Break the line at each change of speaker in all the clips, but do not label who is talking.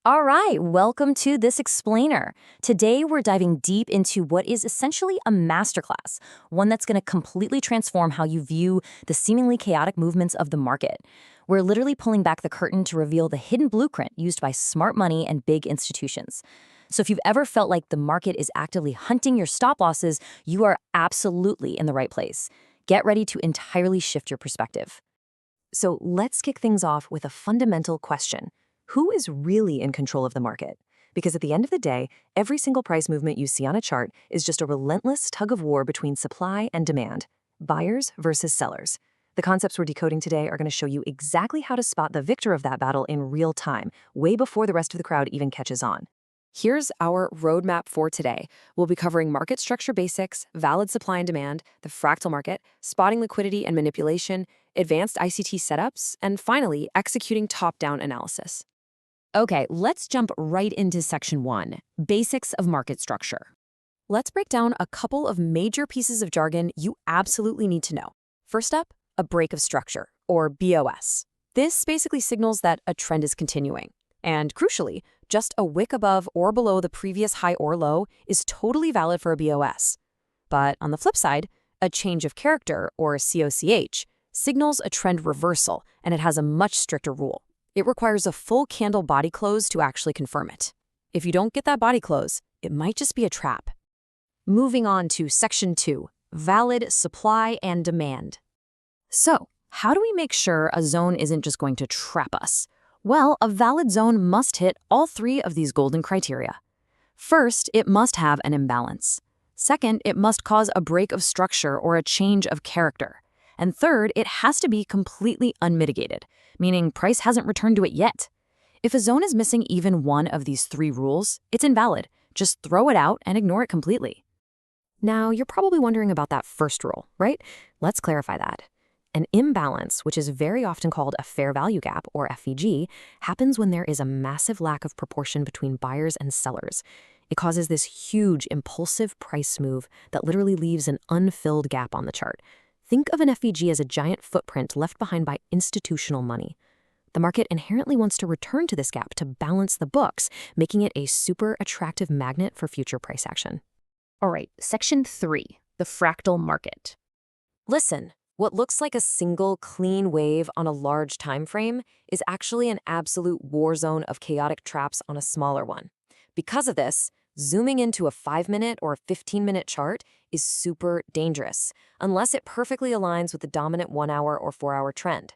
All right, welcome to This Explainer. Today, we're diving deep into what is essentially a masterclass, one that's going to completely transform how you view the seemingly chaotic movements of the market. We're literally pulling back the curtain to reveal the hidden blueprint used by smart money and big institutions. So if you've ever felt like the market is actively hunting your stop losses, you are absolutely in the right place. Get ready to entirely shift your perspective. So let's kick things off with a fundamental question. Who is really in control of the market? Because at the end of the day, every single price movement you see on a chart is just a relentless tug of war between supply and demand, buyers versus sellers. The concepts we're decoding today are going to show you exactly how to spot the victor of that battle in real time, way before the rest of the crowd even catches on.
Here's our roadmap for today. We'll be covering market structure basics, valid supply and demand, the fractal market, spotting liquidity and manipulation, advanced ICT setups, and finally, executing top-down analysis. Okay, let's jump right into Section 1, Basics of Market Structure. Let's break down a couple of major pieces of jargon you absolutely need to know. First up, a break of structure, or BOS. This basically signals that a trend is continuing. And crucially, just a wick above or below the previous high or low is totally valid for a BOS. But on the flip side, a change of character, or CHoCH, signals a trend reversal, and it has a much stricter rule. It requires a full candle body close to actually confirm it. If you don't get that body close, it might just be a trap. Moving on to Section 2, Valid Supply and Demand. So, how do we make sure a zone isn't just going to trap us? Well, a valid zone must hit all three of these golden criteria. First, it must have an imbalance. Second, it must cause a break of structure or a change of character. And third, it has to be completely unmitigated, meaning price hasn't returned to it yet. If a zone is missing even one of these three rules, it's invalid. Just throw it out and ignore it completely. Now, you're probably wondering about that first rule, right? Let's clarify that. An imbalance, which is very often called a fair value gap, or FVG, happens when there is a massive lack of proportion between buyers and sellers. It causes this huge, impulsive price move that literally leaves an unfilled gap on the chart. Think of an FVG as a giant footprint left behind by institutional money. The market inherently wants to return to this gap to balance the books, making it a super attractive magnet for future price action. All right, Section 3, the fractal market. Listen. What looks like a single, clean wave on a large time frame is actually an absolute war zone of chaotic traps on a smaller one. Because of this, zooming into a 5-minute or 15-minute chart is super dangerous, unless it perfectly aligns with the dominant 1-hour or 4-hour trend.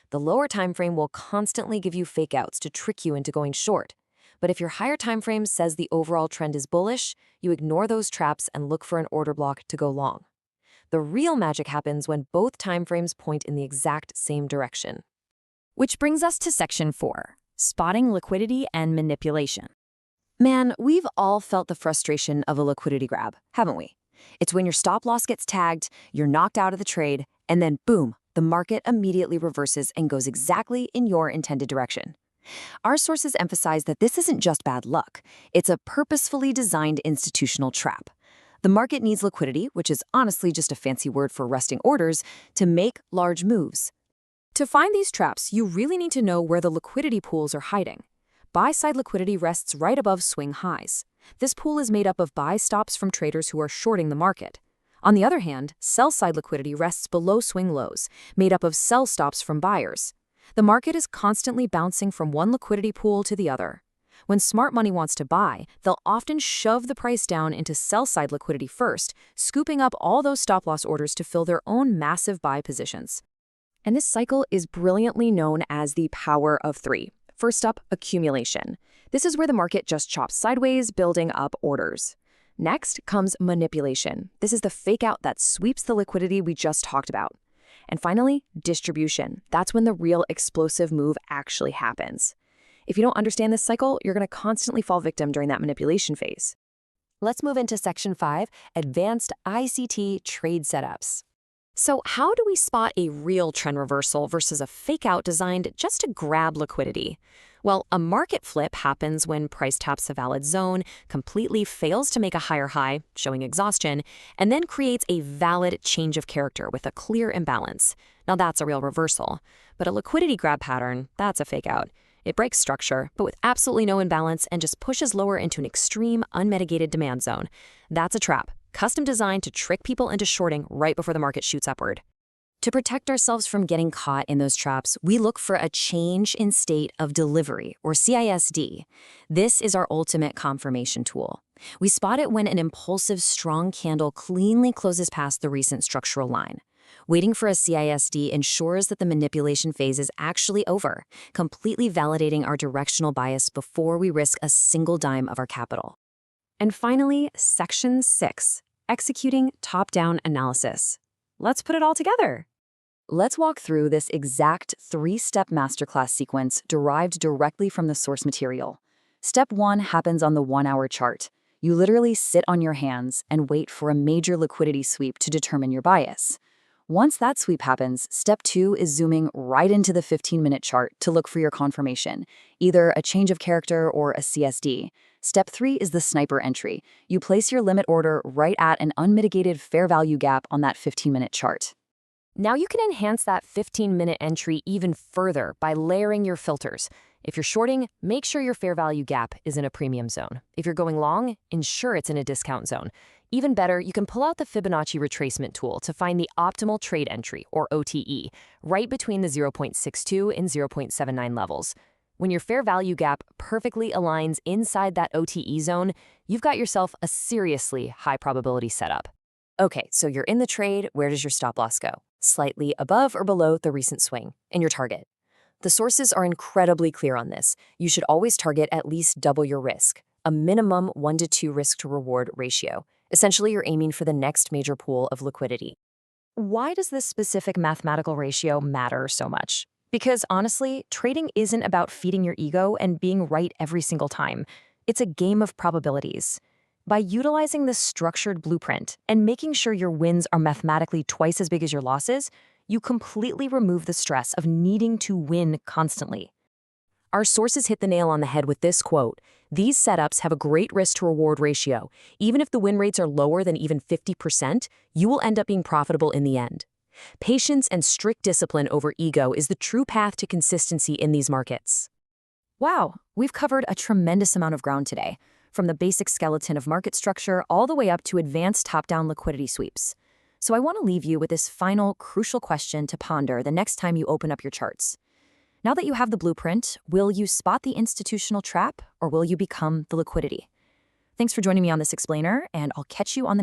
The lower time frame will constantly give you fake-outs to trick you into going short. But if your higher time frame says the overall trend is bullish, you ignore those traps and look for an order block to go long. The real magic happens when both timeframes point in the exact same direction. Which brings us to Section 4, Spotting Liquidity and Manipulation. Man, we've all felt the frustration of a liquidity grab, haven't we? It's when your stop loss gets tagged, you're knocked out of the trade, and then boom, the market immediately reverses and goes exactly in your intended direction. Our sources emphasize that this isn't just bad luck, it's a purposefully designed institutional trap. The market needs liquidity, which is honestly just a fancy word for resting orders, to make large moves. To find these traps, you really need to know where the liquidity pools are hiding. Buy-side liquidity rests right above swing highs. This pool is made up of buy stops from traders who are shorting the market. On the other hand, sell-side liquidity rests below swing lows, made up of sell stops from buyers. The market is constantly bouncing from one liquidity pool to the other. When smart money wants to buy, they'll often shove the price down into sell-side liquidity first, scooping up all those stop-loss orders to fill their own massive buy positions. And this cycle is brilliantly known as the power of three. First up, accumulation. This is where the market just chops sideways, building up orders. Next comes manipulation. This is the fake-out that sweeps the liquidity we just talked about. And finally, distribution. That's when the real explosive move actually happens. If you don't understand this cycle, you're going to constantly fall victim during that manipulation phase. Let's move into Section 5, Advanced ICT Trade Setups. So how do we spot a real trend reversal versus a fake-out designed just to grab liquidity? Well, a market flip happens when price taps a valid zone, completely fails to make a higher high, showing exhaustion, and then creates a valid change of character with a clear imbalance. Now that's a real reversal. But a liquidity grab pattern, that's a fake-out. It breaks structure, but with absolutely no imbalance and just pushes lower into an extreme, unmitigated demand zone. That's a trap, custom designed to trick people into shorting right before the market shoots upward.
To protect ourselves from getting caught in those traps, we look for a change in state of delivery, or CISD. This is our ultimate confirmation tool. We spot it when an impulsive, strong candle cleanly closes past the recent structural line. Waiting for a CISD ensures that the manipulation phase is actually over, completely validating our directional bias before we risk a single dime of our capital.
And finally, Section 6, executing top-down analysis. Let's put it all together.
Let's walk through this exact 3-step masterclass sequence derived directly from the source material. Step 1 happens on the 1-hour chart. You literally sit on your hands and wait for a major liquidity sweep to determine your bias. Once that sweep happens, step 2 is zooming right into the 15-minute chart to look for your confirmation, either a change of character or a CSD. Step 3 is the sniper entry. You place your limit order right at an unmitigated fair value gap on that 15-minute chart.
Now you can enhance that 15-minute entry even further by layering your filters. If you're shorting, make sure your fair value gap is in a premium zone. If you're going long, ensure it's in a discount zone. Even better, you can pull out the Fibonacci retracement tool to find the optimal trade entry, or OTE, right between the 0.62 and 0.79 levels. When your fair value gap perfectly aligns inside that OTE zone, you've got yourself a seriously high probability setup.
Okay, so you're in the trade. Where does your stop loss go? Slightly above or below the recent swing, and your target. The sources are incredibly clear on this. You should always target at least double your risk, a minimum 1 to 2 risk to reward ratio. Essentially, you're aiming for the next major pool of liquidity. Why does this specific mathematical ratio matter so much? Because honestly, trading isn't about feeding your ego and being right every single time. It's a game of probabilities. By utilizing this structured blueprint and making sure your wins are mathematically twice as big as your losses, you completely remove the stress of needing to win constantly. Our sources hit the nail on the head with this quote: "These setups have a great risk-to-reward ratio. Even if the win rates are lower than even 50%, you will end up being profitable in the end." Patience and strict discipline over ego is the true path to consistency in these markets. Wow, we've covered a tremendous amount of ground today, from the basic skeleton of market structure all the way up to advanced top-down liquidity sweeps. So I want to leave you with this final, crucial question to ponder the next time you open up your charts. Now that you have the blueprint, will you spot the institutional trap, or will you become the liquidity? Thanks for joining me on this explainer, and I'll catch you on the next